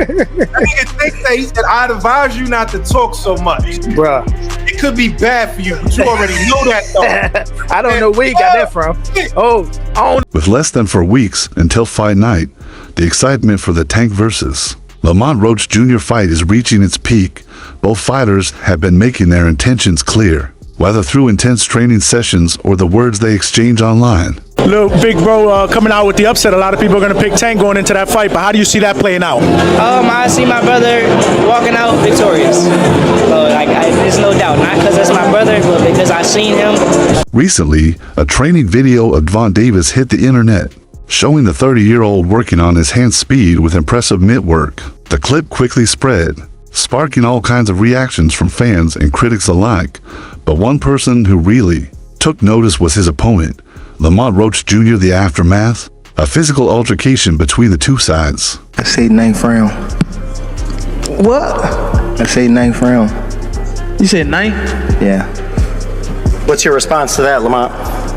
nigga think that he said, I'd advise you not to talk so much. Bruh. It could be bad for you, but you already know that though. I don't know where you got that from. Oh, I don't. With less than 4 weeks until fight night, the excitement for the Tank versus Lamont Roach Jr. fight is reaching its peak. Both fighters have been making their intentions clear, whether through intense training sessions or the words they exchange online. Little big bro coming out with the upset. A lot of people are going to pick Tank going into that fight, but how do you see that playing out? I see my brother walking out victorious. There's no doubt, not because that's my brother, but because I've seen him. Recently, a training video of Gervonta Davis hit the internet, showing the 30-year-old working on his hand speed with impressive mitt work. The clip quickly spread, sparking all kinds of reactions from fans and critics alike. But one person who really took notice was his opponent, Lamont Roach Jr. The aftermath, a physical altercation between the two sides. I say 9th round. What? I say 9th round. You said 9? Yeah. What's your response to that, Lamont?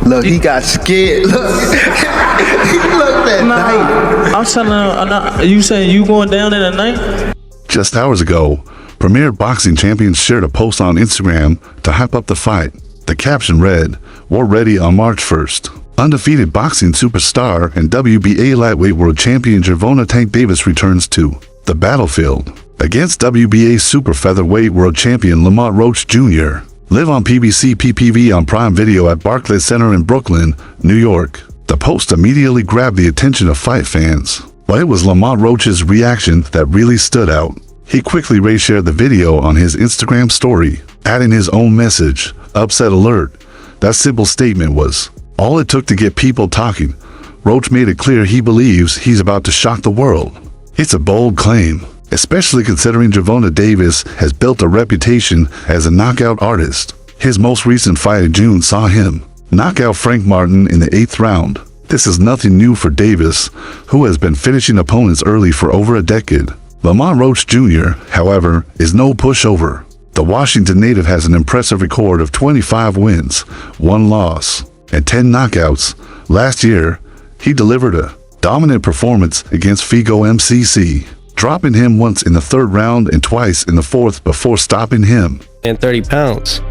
Look, he got scared. Look, he looked at night. I'm telling you, you saying you going down in a 9? Just hours ago, Premier Boxing Champions shared a post on Instagram to hype up the fight. The caption read, "We're ready on March 1st. Undefeated boxing superstar and WBA lightweight world champion Gervonta Tank Davis returns to the battlefield against WBA super featherweight world champion Lamont Roach Jr. Live on PBC PPV on Prime Video at Barclays Center in Brooklyn, New York." The post immediately grabbed the attention of fight fans, but it was Lamont Roach's reaction that really stood out. He quickly reshared the video on his Instagram story, adding his own message, "Upset alert." That simple statement was all it took to get people talking. Roach made it clear he believes he's about to shock the world. It's a bold claim, especially considering Gervonta Davis has built a reputation as a knockout artist. His most recent fight in June saw him knock out Frank Martin in the 8th round. This is nothing new for Davis, who has been finishing opponents early for over a decade. Lamont Roach Jr., however, is no pushover. The Washington native has an impressive record of 25 wins, 1 loss, and 10 knockouts. Last year, he delivered a dominant performance against Figo MCC, dropping him once in the 3rd round and twice in the 4th before stopping him. And 30 pounds,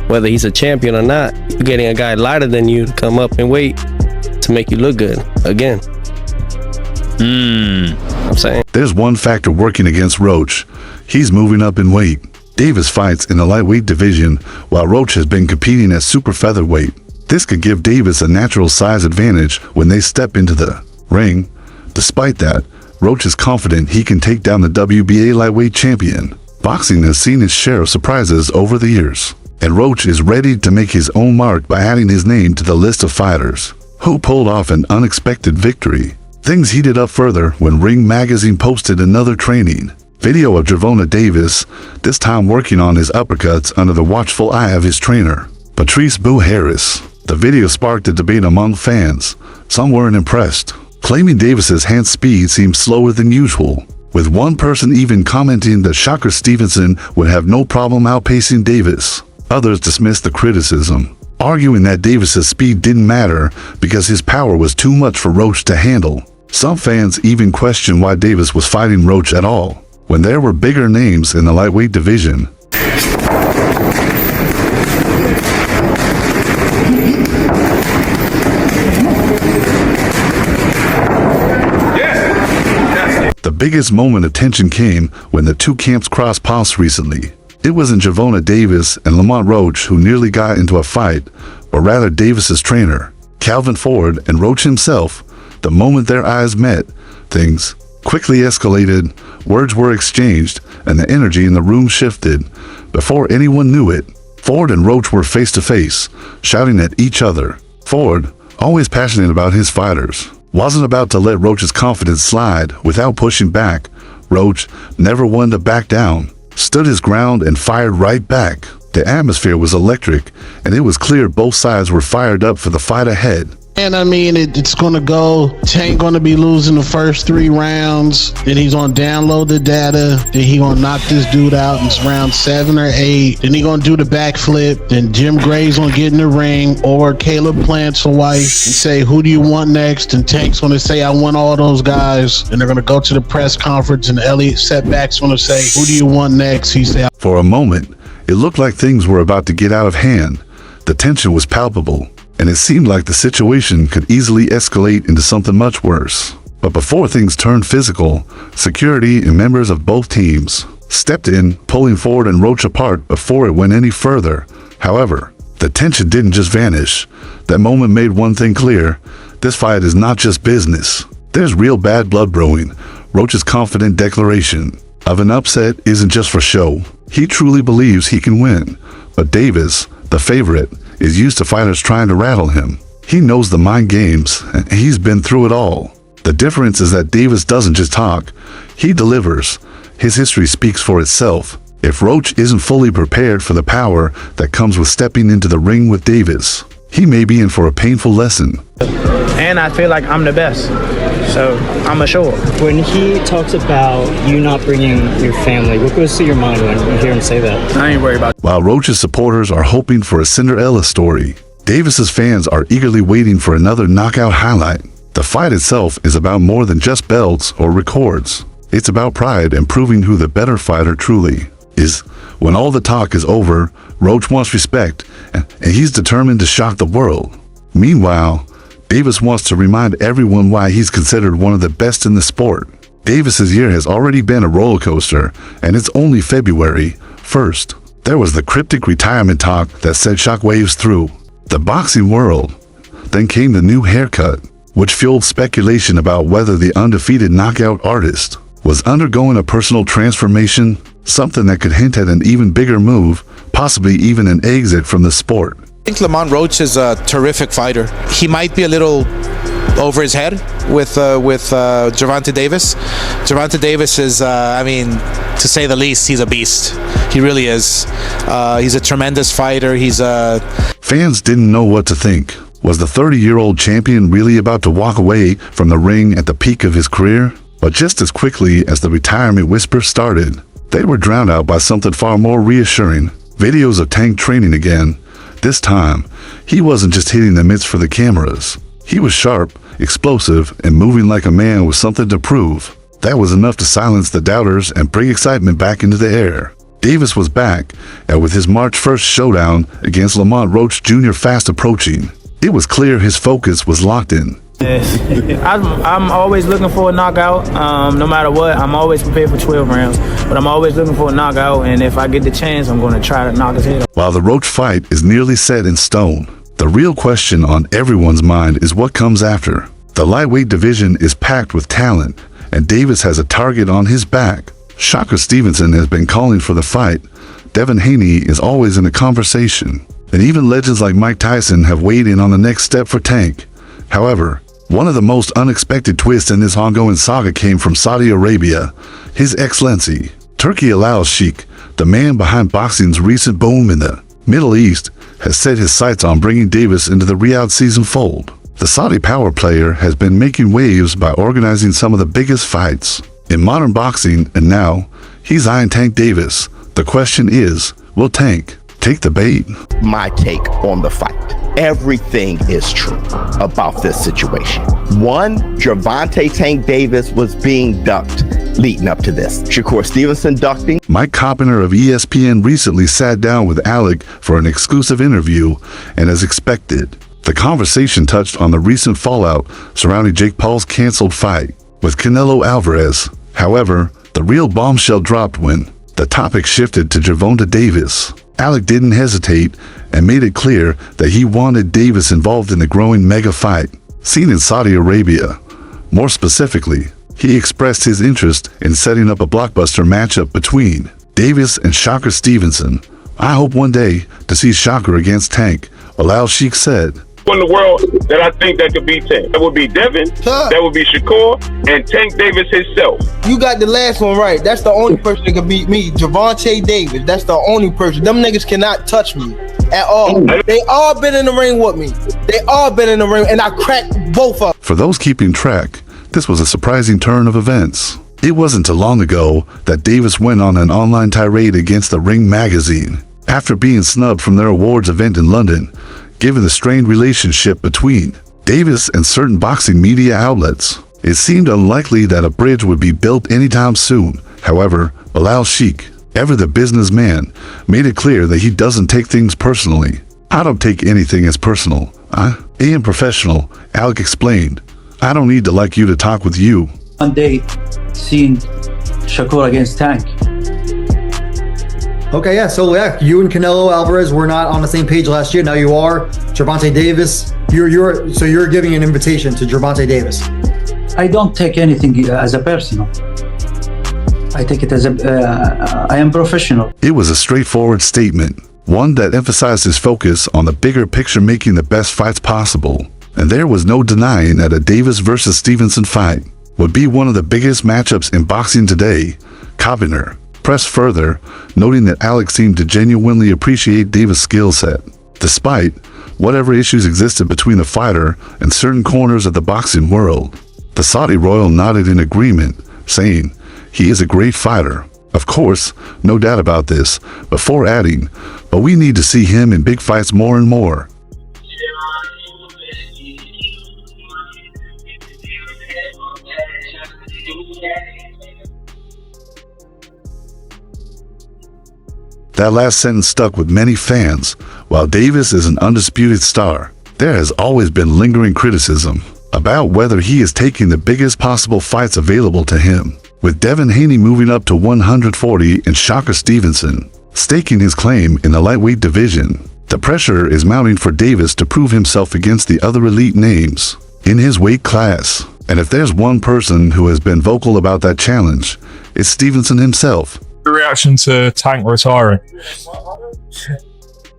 whether he's a champion or not, you're getting a guy lighter than you to come up and weight to make you look good again. I'm saying there's one factor working against Roach. He's moving up in weight. Davis fights in the lightweight division, while Roach has been competing at super featherweight. This could give Davis a natural size advantage when they step into the ring. Despite that, Roach is confident he can take down the WBA lightweight champion. Boxing has seen its share of surprises over the years, and Roach is ready to make his own mark by adding his name to the list of fighters who pulled off an unexpected victory. Things heated up further when Ring Magazine posted another training video of Gervonta Davis, this time working on his uppercuts under the watchful eye of his trainer, Patrice Boo Harris. The video sparked a debate among fans. Some weren't impressed, claiming Davis's hand speed seemed slower than usual, with one person even commenting that Shocker Stevenson would have no problem outpacing Davis. Others dismissed the criticism, arguing that Davis's speed didn't matter because his power was too much for Roach to handle. Some fans even questioned why Davis was fighting Roach at all, when there were bigger names in the lightweight division. The biggest moment of tension came when the two camps crossed paths recently. It wasn't Gervonta Davis and Lamont Roach who nearly got into a fight, but rather Davis's trainer, Calvin Ford, and Roach himself. The moment their eyes met, things quickly escalated, words were exchanged, and the energy in the room shifted. Before anyone knew it, Ford and Roach were face to face, shouting at each other. Ford, always passionate about his fighters, wasn't about to let Roach's confidence slide without pushing back. Roach, never one to back down, stood his ground and fired right back. The atmosphere was electric, and it was clear both sides were fired up for the fight ahead. And I mean, it's going to go. Tank going to be losing the first 3 rounds. Then he's going to download the data. Then he going to knock this dude out in round 7 or 8. Then he going to do the backflip. Then Jim Gray's going to get in the ring, or Caleb Plant's wife, and say, who do you want next? And Tank's going to say, I want all those guys. And they're going to go to the press conference, and Elliot Setback's going to say, who do you want next? He said, For a moment, it looked like things were about to get out of hand. The tension was palpable, and it seemed like the situation could easily escalate into something much worse. But before things turned physical, security and members of both teams stepped in, pulling Ford and Roach apart before it went any further. However, the tension didn't just vanish. That moment made one thing clear: this fight is not just business. There's real bad blood brewing. Roach's confident declaration of an upset isn't just for show. He truly believes he can win. But Davis, the favorite, is used to fighters trying to rattle him. He knows the mind games, and he's been through it all. The difference is that Davis doesn't just talk, he delivers. His history speaks for itself. If Roach isn't fully prepared for the power that comes with stepping into the ring with Davis, he may be in for a painful lesson. And I feel like I'm the best, so I'm assured. When he talks about you not bringing your family, what goes through your mind when you hear him say that? I ain't worried about it. While Roach's supporters are hoping for a Cinderella story, Davis's fans are eagerly waiting for another knockout highlight. The fight itself is about more than just belts or records. It's about pride and proving who the better fighter truly is. When all the talk is over, Roach wants respect, and he's determined to shock the world. Meanwhile, Davis wants to remind everyone why he's considered one of the best in the sport. Davis's year has already been a roller coaster, and it's only February 1st. There was the cryptic retirement talk that sent shockwaves through the boxing world. Then came the new haircut, which fueled speculation about whether the undefeated knockout artist was undergoing a personal transformation, something that could hint at an even bigger move, possibly even an exit from the sport. I think Lamont Roach is a terrific fighter. He might be a little over his head with Gervonta Davis. Gervonta Davis is, to say the least, he's a beast. He really is. He's a tremendous fighter. Fans didn't know what to think. Was the 30-year-old champion really about to walk away from the ring at the peak of his career? But just as quickly as the retirement whispers started, they were drowned out by something far more reassuring. Videos of Tank training again. This time, he wasn't just hitting the mitts for the cameras. He was sharp, explosive, and moving like a man with something to prove. That was enough to silence the doubters and bring excitement back into the air. Davis was back, and with his March 1st showdown against Lamont Roach Jr. fast approaching, it was clear his focus was locked in. I'm always looking for a knockout. No matter what, I'm always prepared for 12 rounds. But I'm always looking for a knockout, and if I get the chance, I'm going to try to knock his head off. While the Roach fight is nearly set in stone, the real question on everyone's mind is what comes after. The lightweight division is packed with talent, and Davis has a target on his back. Shocker Stevenson has been calling for the fight. Devin Haney is always in the conversation. And even legends like Mike Tyson have weighed in on the next step for Tank. However, one of the most unexpected twists in this ongoing saga came from Saudi Arabia. His Excellency, Turkey Al-Sheikh, the man behind boxing's recent boom in the Middle East, has set his sights on bringing Davis into the Riyadh season fold. The Saudi power player has been making waves by organizing some of the biggest fights in modern boxing, and now he's eyeing Tank Davis. The question is, will Tank take the bait? My take on the fight. Everything is true about this situation. One, Gervonta Tank Davis was being ducked leading up to this. Shakur Stevenson ducking. Mike Carpenter of ESPN recently sat down with Alec for an exclusive interview, and as expected, the conversation touched on the recent fallout surrounding Jake Paul's canceled fight with Canelo Alvarez. However, the real bombshell dropped when the topic shifted to Gervonta Davis. Alec didn't hesitate and made it clear that he wanted Davis involved in the growing mega fight seen in Saudi Arabia. More specifically, he expressed his interest in setting up a blockbuster matchup between Davis and Shocker Stevenson. I hope one day to see Shocker against Tank, Al-Sheikh said. In the world that I think that could beat Tank. That would be Devin, that would be Shakur, and Tank Davis himself. You got the last one right. That's the only person that can beat me, Gervonta Davis. That's the only person. Them niggas cannot touch me. at all. They all been in the ring with me. They all been in the ring, and I cracked both of them. For those keeping track, this was a surprising turn of events. It wasn't too long ago that Davis went on an online tirade against the Ring magazine after being snubbed from their awards event in London, given the strained relationship between Davis and certain boxing media outlets. It seemed unlikely that a bridge would be built anytime soon. However, Bilal Sheikh, ever the businessman, made it clear that he doesn't take things personally. I don't take anything as personal. I am professional, Alec explained. I don't need to like you to talk with you. One day, seeing Shakur against Tank. Okay, yeah, so you and Canelo Alvarez were not on the same page last year. Now you are. Gervonta Davis, you're giving an invitation to Gervonta Davis. I don't take anything as a personal. I take it as I am professional. It was a straightforward statement, one that emphasized his focus on the bigger picture, making the best fights possible. And there was no denying that a Davis versus Stevenson fight would be one of the biggest matchups in boxing today. Kovner pressed further, noting that Alex seemed to genuinely appreciate Davis' skill set, despite whatever issues existed between the fighter and certain corners of the boxing world. The Saudi royal nodded in agreement, saying, "He is a great fighter. Of course, no doubt about this," before adding, "But we need to see him in big fights more and more." That last sentence stuck with many fans. While Davis is an undisputed star, there has always been lingering criticism about whether he is taking the biggest possible fights available to him, with Devin Haney moving up to 140 and Shakur Stevenson staking his claim in the lightweight division. The pressure is mounting for Davis to prove himself against the other elite names in his weight class. And if there's one person who has been vocal about that challenge, it's Stevenson himself. Your reaction to Tank retiring?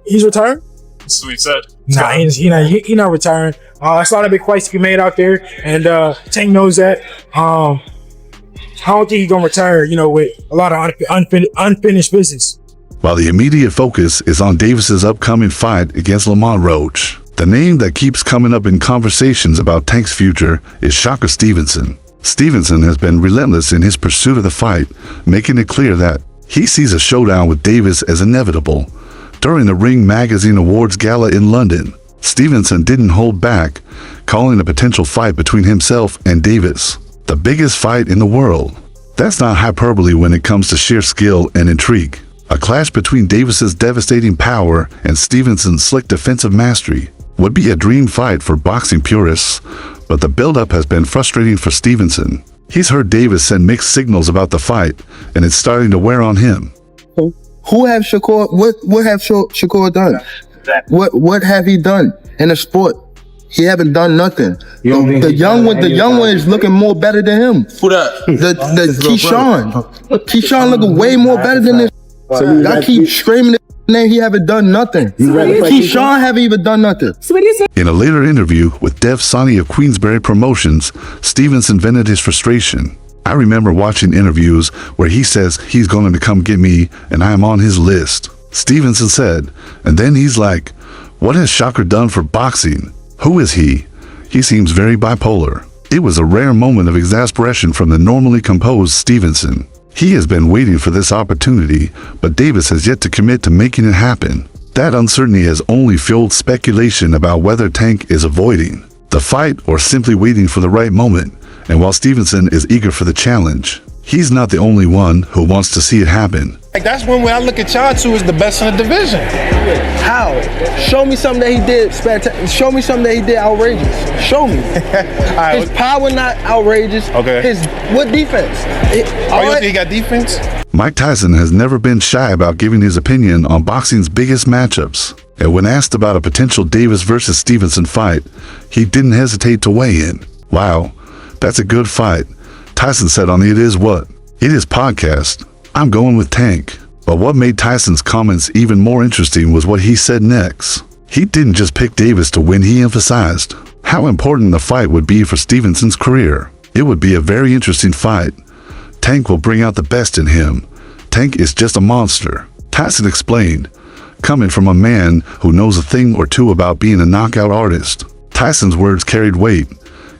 He's retired? That's what he said. Nah, he not retiring. It's a lot of big fights to be made out there, and Tank knows that. I don't think he's gonna retire, with a lot of unfinished business. While the immediate focus is on Davis's upcoming fight against Lamont Roach, the name that keeps coming up in conversations about Tank's future is Shakur Stevenson. Stevenson has been relentless in his pursuit of the fight, making it clear that he sees a showdown with Davis as inevitable. During the Ring Magazine Awards Gala in London, Stevenson didn't hold back, calling a potential fight between himself and Davis the biggest fight in the world. That's not hyperbole when it comes to sheer skill and intrigue. A clash between Davis's devastating power and Stevenson's slick defensive mastery would be a dream fight for boxing purists, but the build-up has been frustrating for Stevenson. He's heard Davis send mixed signals about the fight, and it's starting to wear on him. Who have Shakur? What have Shakur done? What have he done in the sport? He haven't done nothing. The young one is looking more better than him. Who that? The Keyshawn looking way more better than this. I keep screaming his name. He haven't done nothing. Keyshawn haven't even done nothing. In a later interview with Dev Sani of Queensberry Promotions, Stevenson vented his frustration. "I remember watching interviews where he says he's going to come get me and I am on his list," Stevenson said. And then he's like, "What has Shakur done for boxing? Who is he?" He seems very bipolar. It was a rare moment of exasperation from the normally composed Stevenson. He has been waiting for this opportunity, but Davis has yet to commit to making it happen. That uncertainty has only fueled speculation about whether Tank is avoiding the fight or simply waiting for the right moment. And while Stevenson is eager for the challenge, he's not the only one who wants to see it happen. That's one way I look at y'all two as the best in the division. How? Show me something that he did spectacular. Show me something that he did outrageous. Show me. Right, his power not outrageous. Okay. What defense? You think he got defense? Mike Tyson has never been shy about giving his opinion on boxing's biggest matchups. And when asked about a potential Davis versus Stevenson fight, he didn't hesitate to weigh in. "Wow, that's a good fight," Tyson said on the It Is What? It Is podcast. "I'm going with Tank." But what made Tyson's comments even more interesting was what he said next. He didn't just pick Davis to win, he emphasized how important the fight would be for Stevenson's career. It would be a very interesting fight. Tank will bring out the best in him. Tank is just a monster, Tyson explained. coming from a man who knows a thing or two about being a knockout artist. Tyson's words carried weight.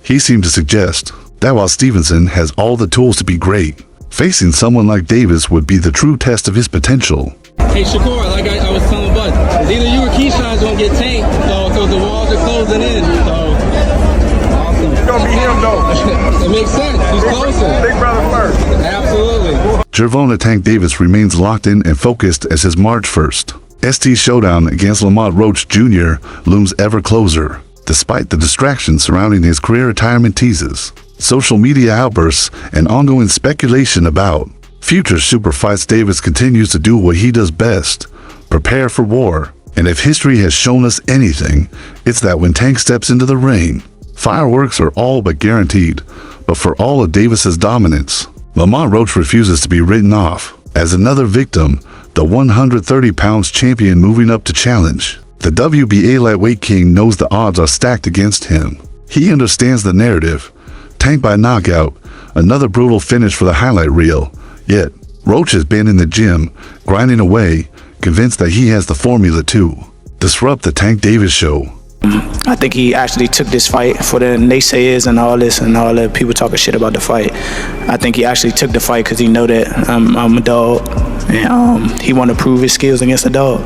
He seemed to suggest that while Stevenson has all the tools to be great, facing someone like Davis would be the true test of his potential. Hey Shakur, like I was telling Bud, it's either you or Keyshawn's gonna get tanked, so the walls are closing in. So awesome. It's gonna be him though. It makes sense. He's closer. Big brother first. Absolutely. Gervonta Tank Davis remains locked in and focused as his March 1st ST showdown against Lamont Roach Jr. looms ever closer. Despite the distractions surrounding his career retirement teases, social media outbursts, and ongoing speculation about future super fights, Davis continues to do what he does best: prepare for war. And if history has shown us anything, it's that when Tank steps into the ring, fireworks are all but guaranteed. But for all of Davis's dominance, Lamont Roach refuses to be written off as another victim, the 130 pounds champion moving up to challenge. The WBA lightweight king knows the odds are stacked against him. He understands the narrative. Tank by knockout, another brutal finish for the highlight reel. Yet, Roach has been in the gym, grinding away, convinced that he has the formula to disrupt the Tank Davis show. I think he actually took this fight for the naysayers and all this and all the people talking shit about the fight. I think he actually took the fight because he know that I'm a dog, and he want to prove his skills against a dog.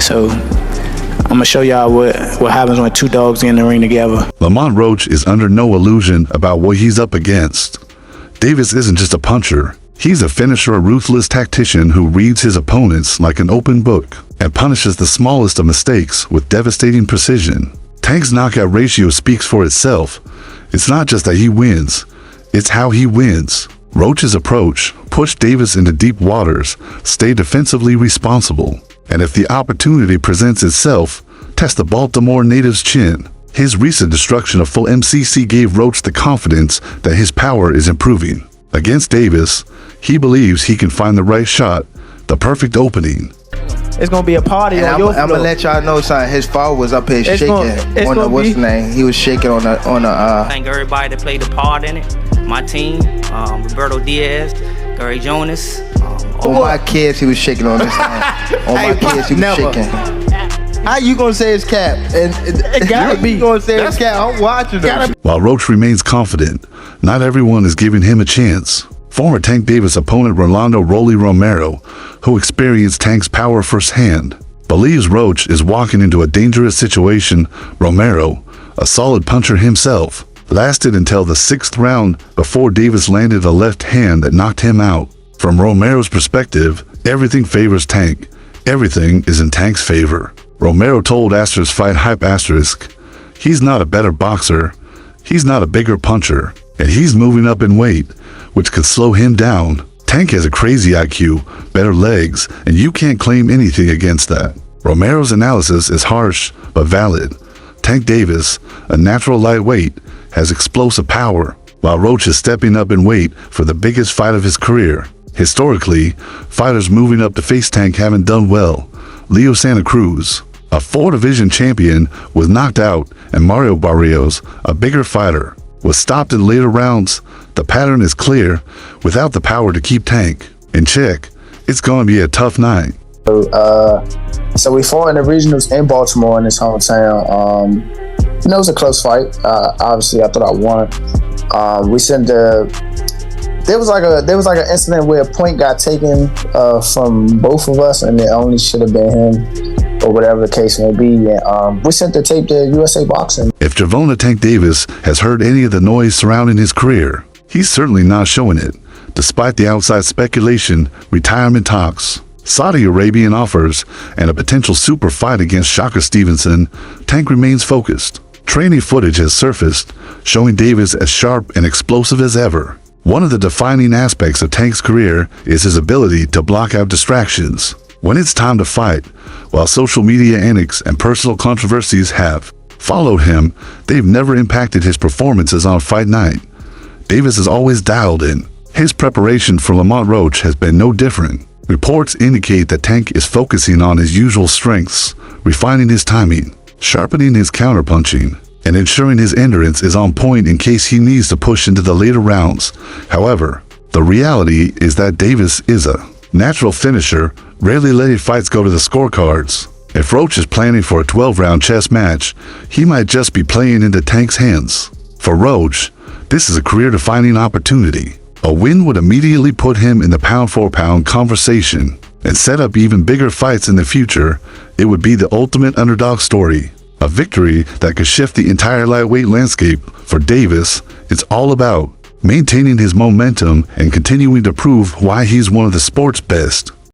So I'm gonna show y'all what happens when two dogs get in the ring together. Lamont Roach is under no illusion about what he's up against. Davis isn't just a puncher. He's a finisher, a ruthless tactician who reads his opponents like an open book and punishes the smallest of mistakes with devastating precision. Tank's knockout ratio speaks for itself. It's not just that he wins, it's how he wins. Roach's approach pushed Davis into deep waters, stay defensively responsible, and if the opportunity presents itself, test the Baltimore native's chin. His recent destruction of full MCC gave Roach the confidence that his power is improving. Against Davis, he believes he can find the right shot, the perfect opening. It's gonna be a party on your floor. I'm gonna let y'all know something. His father was up here shaking on the what's the name? He was shaking on the Thank everybody that played a part in it. My team, Roberto Diaz, Gary Jonas. On my kids, he was shaking on this thing. On my kids, he was shaking. How you gonna say it's cap? And it gotta be. You gonna say it's cap? I'm watching them. While Roach remains confident, not everyone is giving him a chance. Former Tank Davis opponent Rolando "Rolly" Romero, who experienced Tank's power firsthand, believes Roach is walking into a dangerous situation. Romero, a solid puncher himself, lasted until the 6th round before Davis landed a left hand that knocked him out. From Romero's perspective, everything favors Tank. Everything is in Tank's favor. Romero told Fight Hype*, he's not a better boxer, he's not a bigger puncher, and he's moving up in weight, which could slow him down. Tank has a crazy IQ, better legs, and you can't claim anything against that. Romero's analysis is harsh, but valid. Tank Davis, a natural lightweight, has explosive power, while Roach is stepping up in weight for the biggest fight of his career. Historically, fighters moving up to face Tank haven't done well. Leo Santa Cruz, a 4-division champion, was knocked out, and Mario Barrios, a bigger fighter, was stopped in later rounds. The pattern is clear. Without the power to keep Tank in check, it's going to be a tough night. So we fought in the regionals in Baltimore in his hometown. It was a close fight. Obviously, I thought I won. We sent there was like an incident where a point got taken from both of us, and it only should have been him, or whatever the case may be. And we sent the tape to USA Boxing. If Gervonta Tank Davis has heard any of the noise surrounding his career, he's certainly not showing it. Despite the outside speculation, retirement talks, Saudi Arabian offers, and a potential super fight against Shaka Stevenson, Tank remains focused. Training footage has surfaced, showing Davis as sharp and explosive as ever. One of the defining aspects of Tank's career is his ability to block out distractions when it's time to fight. While social media antics and personal controversies have followed him, they've never impacted his performances on fight night. Davis is always dialed in. His preparation for Lamont Roach has been no different. Reports indicate that Tank is focusing on his usual strengths, refining his timing, sharpening his counterpunching, and ensuring his endurance is on point in case he needs to push into the later rounds. However, the reality is that Davis is a natural finisher, rarely letting fights go to the scorecards. If Roach is planning for a 12-round chess match, he might just be playing into Tank's hands. For Roach, this is a career-defining opportunity. A win would immediately put him in the pound-for-pound conversation and set up even bigger fights in the future. It would be the ultimate underdog story. A victory that could shift the entire lightweight landscape. For Davis, it's all about maintaining his momentum and continuing to prove why he's one of the sport's best.